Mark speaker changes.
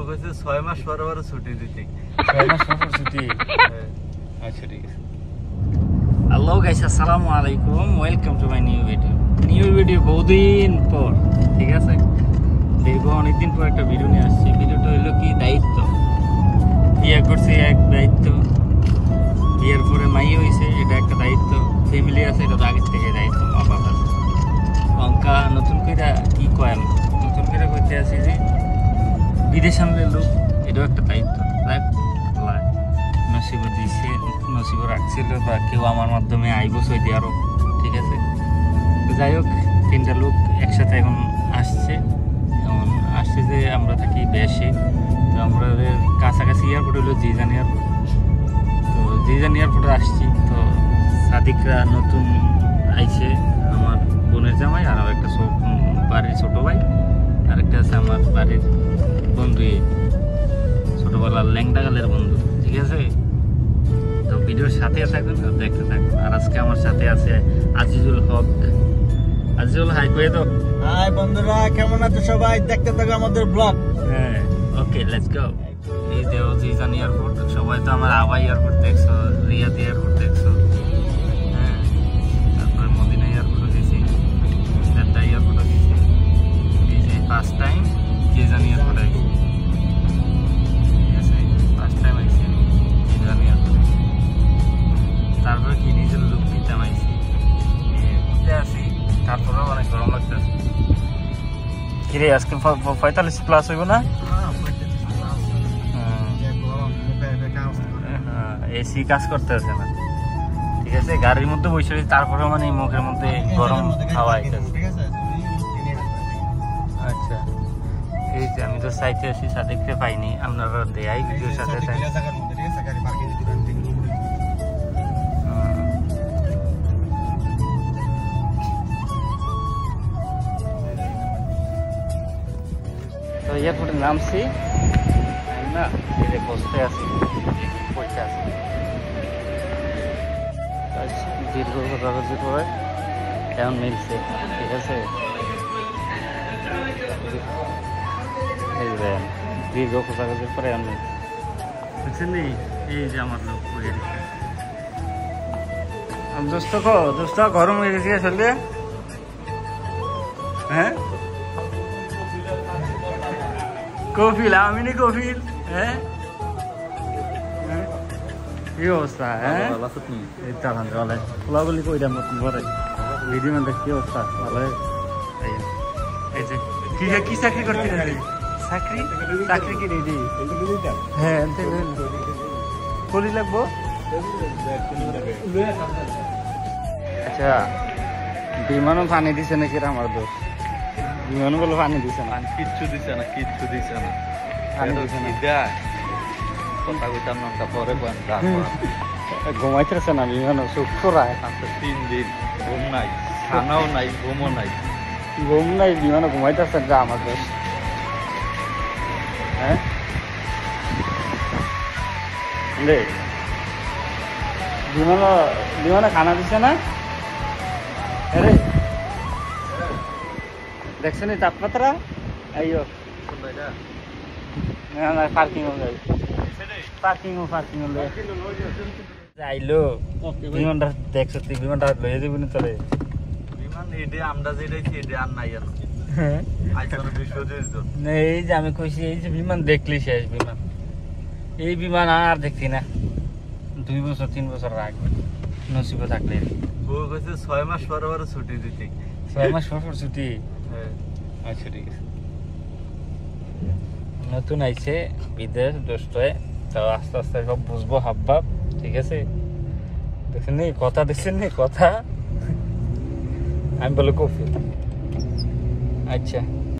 Speaker 1: কইছে 6 মাস পর পর ছুটি দিতে।
Speaker 2: 6 মাস পর ছুটি? আচ্ছা ঠিক আছে। হ্যালো গাইস, আসসালামু আলাইকুম, welcome to my new video বহুদিন পর, ঠিক আছে? দীর্ঘ অনেকদিন পর একটা ভিডিও নিয়ে আসছি। ভিডিওটা হইলো কি, দায়িত্ব। বিয়ে করছি, এক দায়িত্ব। বিয়ের পরে মাই হয়েছে, এটা একটা দায়িত্ব। ফ্যামিলি আছে, এটা তো আগের থেকে দায়িত্ব। মা বাবা অঙ্কা নতুন করে কি কয়, নতুন করে করতে আসি যে বিদেশ সামনে লোক, এটাও একটা দায়িত্ব। নসিব দিচ্ছে, নসিব রাখছিল, বা কেউ আমার মাধ্যমে আইব সৌদি আরব, ঠিক আছে? তো যাই হোক, 3টা লোক একসাথে এখন আসছে। এখন আসছে যে আমরা থাকি বেশি, তো আমাদের কাছাকাছি এয়ারপোর্ট হলো জিজান এয়ারপোর্ট। তো জিজান এয়ারপোর্টে আসছি। তো সাদিকরা নতুন আইছে, আমার বোনের জামাই, আর একটা বাড়ির ছোটো ভাই, আর একটা আছে আমার বাড়ির বন্ধু, ছোটোবেলার ল্যাংটাগালের বন্ধু, ঠিক আছে? তো ভিডিওর সাথে থাকবেন, দেখতে থাকবেন। আর আজকে আমার সাথে আছে আজিজুল হক। আজিজুল, হাই কয়ে দাও।
Speaker 1: হাই বন্ধুরা, কেমন আছো সবাই? দেখতে থাকো আমাদের ব্লগ।
Speaker 2: হ্যাঁ, ওকে, লেটস গো। এই যে জিজান এয়ারপোর্ট, সবাই তো আমার আবাই এয়ারপোর্ট দেখছো, রিয়াদ এয়ারপোর্ট দেখছো, হ্যাঁ, তারপরে মদিনা এয়ারপোর্টও গেছি, জেদ্দা এয়ারপোর্টও গেছি। এই যে ফার্স্ট টাইম জিজান এয়ারপোর্ট আইছি, ঠিক আছে? ফার্স্ট টাইম আইছি আমি জিজান এয়ারপোর্টে। তারপরে কি নিজের লুক নিতাম আইছি, ঘুরতে আসি, তারপরেও অনেক গরম লাগতেছে। কিরে, আজকে 45+ হইব না? এসি কাজ করতেছে না, ঠিক আছে? গাড়ির মধ্যে বসে রয়েছে, তারপরে মানে মুখের মধ্যে গরম হাওয়া আইতেছে। আচ্ছা, এই যে আমি তো সাইটে আসি, সাদেককে পাইনি, আপনারা দেয়াই ভিডিওর সাথে। তো এয়ারপোর্টে নামছি না, এই যে বসতে আছি, বসে আছি। দীর্ঘ কাগজের পরে এখন মিলছে, ঠিক আছে? এই যে দীর্ঘ কাগজের পরে এখন মিলছে, বুঝছেন? এই যে আমার লোক বসে দিচ্ছে। দোস্ত গরম হয়ে গেছে আসলে, হ্যাঁ? কফিল, আমি নি কফিল, হ্যাঁ? কি অবস্থা? হ্যাঁ, খোলাগুলি কইরা মতন করে ভিডিও মানে কি অবস্থা? ভালো। এই যে কি চাকরি করতে গেলে? চাকরি কি রেডি? হ্যাঁ, কলি লাগবো। আচ্ছা, বিমানও পানি দিছে নাকি আমার দোষ? বিমান বলে পানি দিছে না?
Speaker 1: কিচ্ছু দিছে না, কিচ্ছু দিছে না।
Speaker 2: পানি দিছে না,
Speaker 1: কথা কইতাম না, পরে
Speaker 2: ঘুমাইতেছে না বিমান, শুক্রায়
Speaker 1: 3 দিন ঘুম নাই, খানাও নাই, ঘুমও নাই।
Speaker 2: ঘুম নাই, বিমানে ঘুমাইতেছে যা আমার দোষ। হ্যাঁ রে, বিমানে খানা দিছে না? রে, দেখছো নি তাপমাত্রা? আইও না, পার্কিং যাই, পার্কিং আইলো। বিমানটা দেখছো তুই? বিমানটা লয়ে যাবি না তোরে?
Speaker 1: বিমান এডে আমরা যেটাইছি এডে আর নাই আর। আইসন বিশ্বজিৎ
Speaker 2: না, এই যে আমি কইছি, এই যে বিমান দেখলি শেষ বিমান, এই বিমান আর দেখছি না। 2 বছর 3 বছর রাখবে নসিবে থাকলে।
Speaker 1: ও কইছে 6 মাস পর পর ছুটি দিতে।
Speaker 2: 6 মাস পর ছুটি?
Speaker 1: হ্যাঁ।
Speaker 2: আচ্ছা ঠিক আছে। নতুন আইছে বিদেশ দোস্তয়, তো আস্তে আস্তে সব বুঝবো হাবভাব, ঠিক আছে? দেখছেন নি কথা, দেখছেন নি কথা? আমি বলে কফি। আচ্ছা।